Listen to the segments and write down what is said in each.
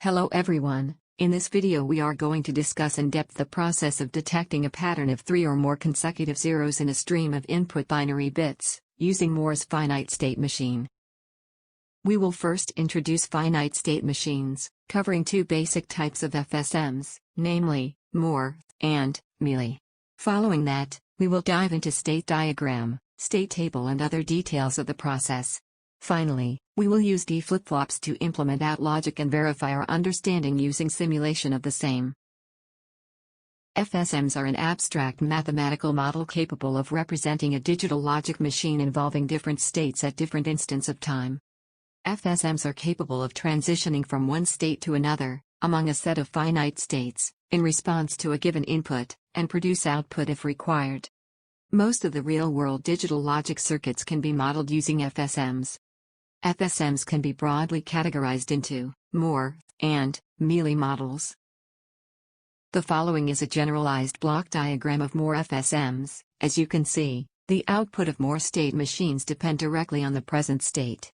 Hello everyone, in this video we are going to discuss in depth the process of detecting a pattern of 3 or more consecutive zeros in a stream of input binary bits, using Moore's finite state machine. We will first introduce finite state machines, covering two basic types of FSMs, namely, Moore and Mealy. Following that, we will dive into state diagram, state table and other details of the process. Finally, we will use D flip-flops to implement out logic and verify our understanding using simulation of the same. FSMs are an abstract mathematical model capable of representing a digital logic machine involving different states at different instants of time. FSMs are capable of transitioning from one state to another, among a set of finite states, in response to a given input, and produce output if required. Most of the real-world digital logic circuits can be modeled using FSMs. FSMs can be broadly categorized into Moore and Mealy models. The following is a generalized block diagram of Moore FSMs. As you can see, the output of Moore state machines depend directly on the present state.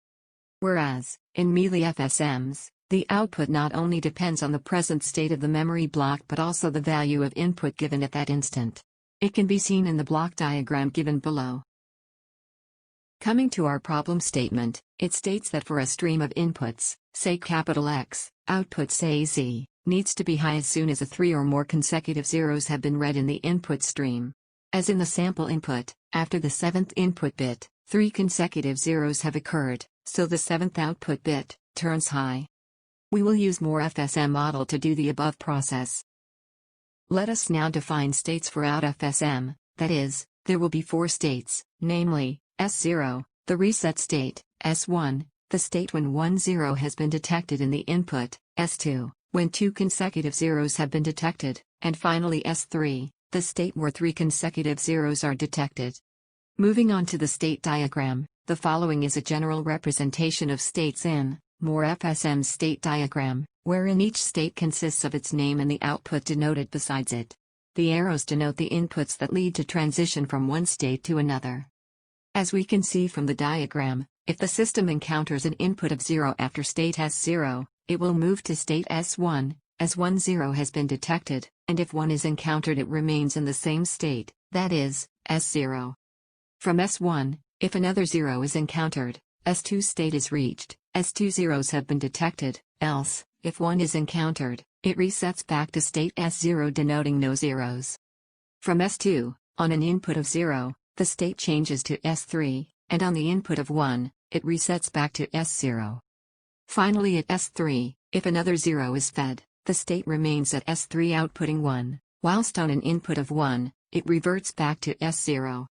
Whereas, in Mealy FSMs, the output not only depends on the present state of the memory block but also the value of input given at that instant. It can be seen in the block diagram given below. Coming to our problem statement, it states that for a stream of inputs, say capital X, output say Z, needs to be high as soon as 3 or more consecutive zeros have been read in the input stream. As in the sample input, after the 7th input bit, 3 consecutive zeros have occurred, so the 7th output bit turns high. We will use Moore FSM model to do the above process. Let us now define states for out FSM, that is, there will be 4 states, namely, S0, the reset state, S1, the state when 1 zero has been detected in the input, S2, when 2 consecutive zeros have been detected, and finally S3, the state where 3 consecutive zeros are detected. Moving on to the state diagram, the following is a general representation of states in Moore FSM's state diagram, wherein each state consists of its name and the output denoted besides it. The arrows denote the inputs that lead to transition from one state to another. As we can see from the diagram, if the system encounters an input of 0 after state S0, it will move to state S1, as 1 0 has been detected, and if 1 is encountered it remains in the same state, that is, S0. From S1, if another 0 is encountered, S2 state is reached, as 2 zeros have been detected, else, if 1 is encountered, it resets back to state S0 denoting no zeros. From S2, on an input of 0, the state changes to S3, and on the input of 1, it resets back to S0. Finally at S3, if another 0 is fed, the state remains at S3 outputting 1, whilst on an input of 1, it reverts back to S0.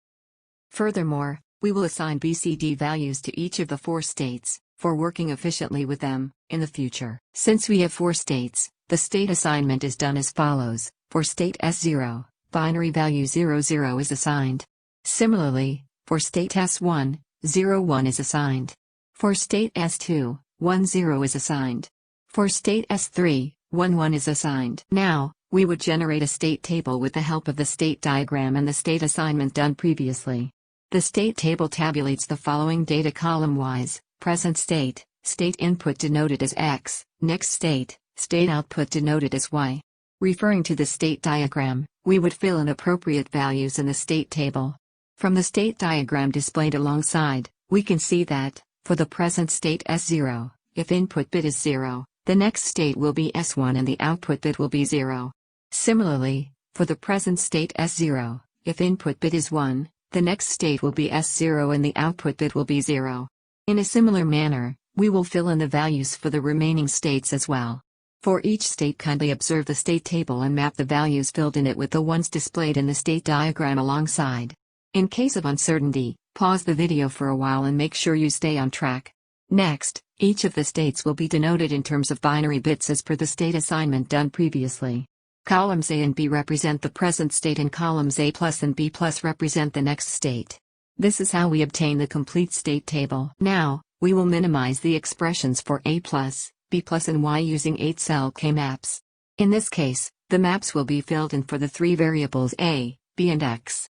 Furthermore, we will assign BCD values to each of the 4 states, for working efficiently with them, in the future. Since we have 4 states, the state assignment is done as follows. For state S0, binary value 00 is assigned. Similarly, for state S1, 01 is assigned. For state S2, 10 is assigned. For state S3, 11 is assigned. Now, we would generate a state table with the help of the state diagram and the state assignment done previously. The state table tabulates the following data column-wise: present state, state input denoted as X, next state, state output denoted as Y. Referring to the state diagram, we would fill in appropriate values in the state table. From the state diagram displayed alongside, we can see that, for the present state S0, if input bit is 0, the next state will be S1 and the output bit will be 0. Similarly, for the present state S0, if input bit is 1, the next state will be S0 and the output bit will be 0. In a similar manner, we will fill in the values for the remaining states as well. For each state, kindly observe the state table and map the values filled in it with the ones displayed in the state diagram alongside. In case of uncertainty, pause the video for a while and make sure you stay on track. Next, each of the states will be denoted in terms of binary bits as per the state assignment done previously. Columns A and B represent the present state and columns A plus and B plus represent the next state. This is how we obtain the complete state table. Now, we will minimize the expressions for A plus, B plus and Y using 8-cell K-maps. In this case, the maps will be filled in for the 3 variables A, B and X.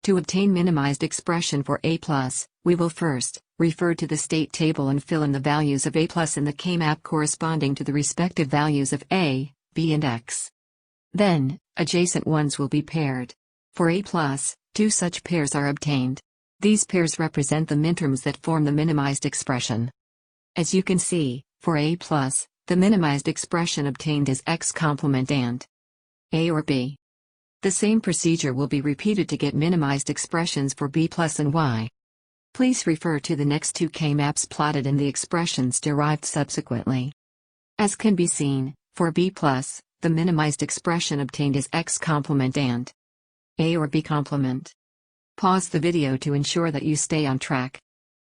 To obtain minimized expression for A+, we will first refer to the state table and fill in the values of A+ in the K-map corresponding to the respective values of A, B and X. Then, adjacent ones will be paired. For A+, two such pairs are obtained. These pairs represent the minterms that form the minimized expression. As you can see, for A+, the minimized expression obtained is X complement and A or B. The same procedure will be repeated to get minimized expressions for B+ and Y. Please refer to the next two K-maps plotted and the expressions derived subsequently. As can be seen, for B+, the minimized expression obtained is X complement and A or B complement. Pause the video to ensure that you stay on track.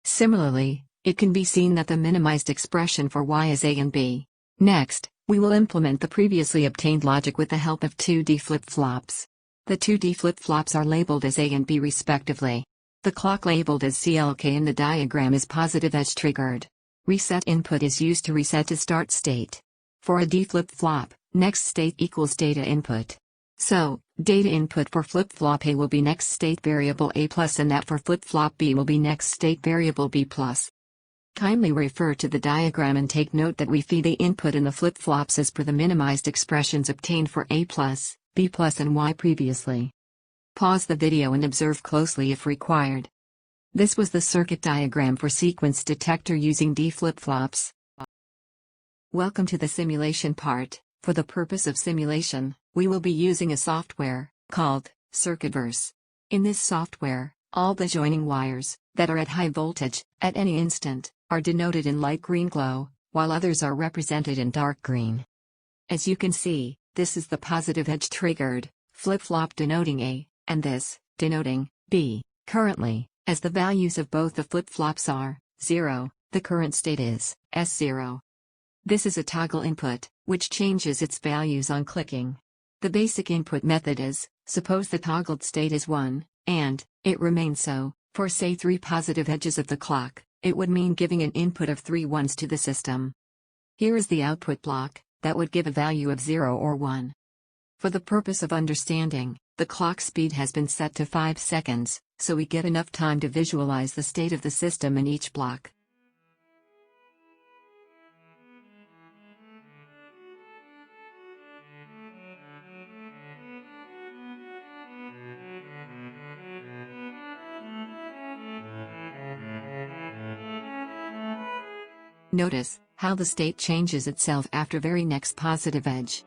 Similarly, it can be seen that the minimized expression for Y is A and B. Next, we will implement the previously obtained logic with the help of 2D flip-flops. The 2D flip-flops are labeled as A and B respectively. The clock labeled as CLK in the diagram is positive edge triggered. Reset input is used to reset to start state. For a D flip-flop, next state equals data input. So, data input for flip-flop A will be next state variable A+, and that for flip-flop B will be next state variable B+. Kindly refer to the diagram and take note that we feed the input in the flip-flops as per the minimized expressions obtained for A+, B+, and Y previously. Pause the video and observe closely if required. This was the circuit diagram for sequence detector using D flip-flops. Welcome to the simulation part. For the purpose of simulation, we will be using a software called CircuitVerse. In this software, all the joining wires that are at high voltage at any instant are denoted in light green glow, while others are represented in dark green. As you can see, this is the positive edge triggered flip-flop denoting A, and this denoting B. Currently, as the values of both the flip-flops are 0, the current state is S0. This is a toggle input, which changes its values on clicking. The basic input method is, suppose the toggled state is 1, and it remains so, for say 3 positive edges of the clock, it would mean giving an input of 3 ones to the system. Here is the output block, that would give a value of 0 or 1. For the purpose of understanding, the clock speed has been set to 5 seconds, so we get enough time to visualize the state of the system in each block. Notice how the state changes itself after very next positive edge.